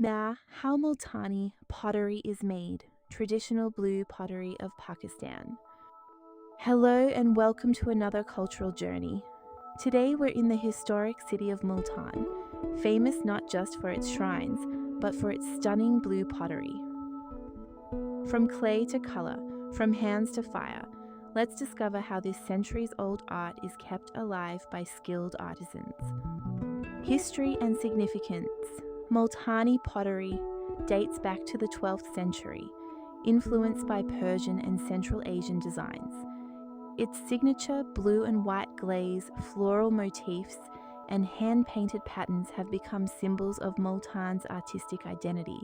Now, how Multani pottery is made, traditional blue pottery of Pakistan. Hello and welcome to another cultural journey. Today we're in the historic city of Multan, famous not just for its shrines, but for its stunning blue pottery. From clay to colour, from hands to fire, let's discover how this centuries-old art is kept alive by skilled artisans. History and significance. Multani pottery dates back to the 12th century, influenced by Persian and Central Asian designs. Its signature blue and white glaze, floral motifs, and hand-painted patterns have become symbols of Multan's artistic identity.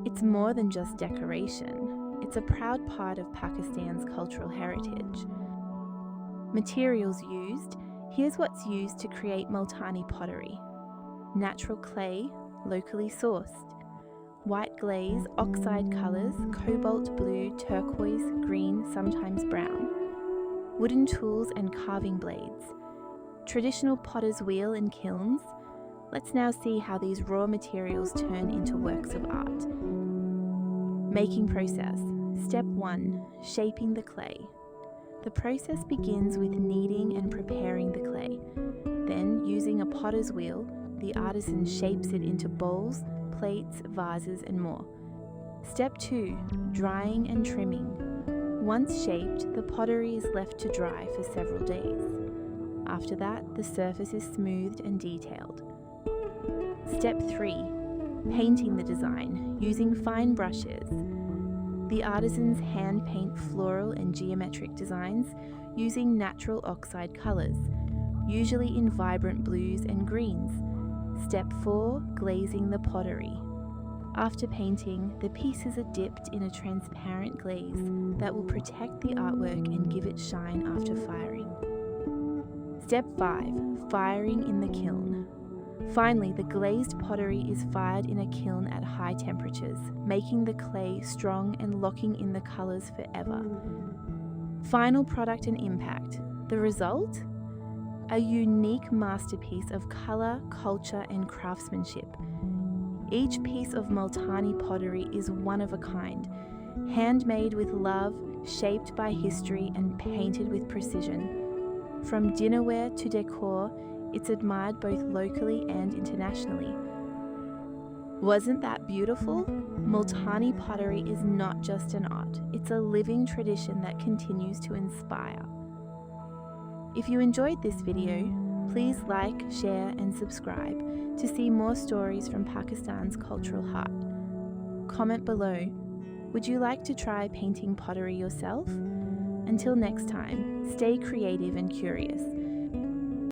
It's more than just decoration, it's a proud part of Pakistan's cultural heritage. Materials used. Here's what's used to create Multani pottery. Natural clay, locally sourced. White glaze, oxide colours, cobalt blue, turquoise, green, sometimes brown. Wooden tools and carving blades. Traditional potter's wheel and kilns. Let's now see how these raw materials turn into works of art. Making process. Step 1. Shaping the clay. The process begins with kneading and preparing the clay. Then, using a potter's wheel, the artisan shapes it into bowls, plates, vases, and more. Step 2. Drying and trimming. Once shaped, the pottery is left to dry for several days. After that, the surface is smoothed and detailed. Step 3. Painting the design, using fine brushes. The artisans hand paint floral and geometric designs using natural oxide colours, usually in vibrant blues and greens. Step 4. Glazing the pottery. After painting, the pieces are dipped in a transparent glaze that will protect the artwork and give it shine after firing. Step 5. Firing in the kiln. Finally, the glazed pottery is fired in a kiln at high temperatures, making the clay strong and locking in the colours forever. Final product and impact. The result? A unique masterpiece of colour, culture and craftsmanship. Each piece of Multani pottery is one of a kind, handmade with love, shaped by history and painted with precision. From dinnerware to decor, it's admired both locally and internationally. Wasn't that beautiful? Multani pottery is not just an art, it's a living tradition that continues to inspire. If you enjoyed this video, please like, share and subscribe to see more stories from Pakistan's cultural heart. Comment below, would you like to try painting pottery yourself? Until next time, stay creative and curious.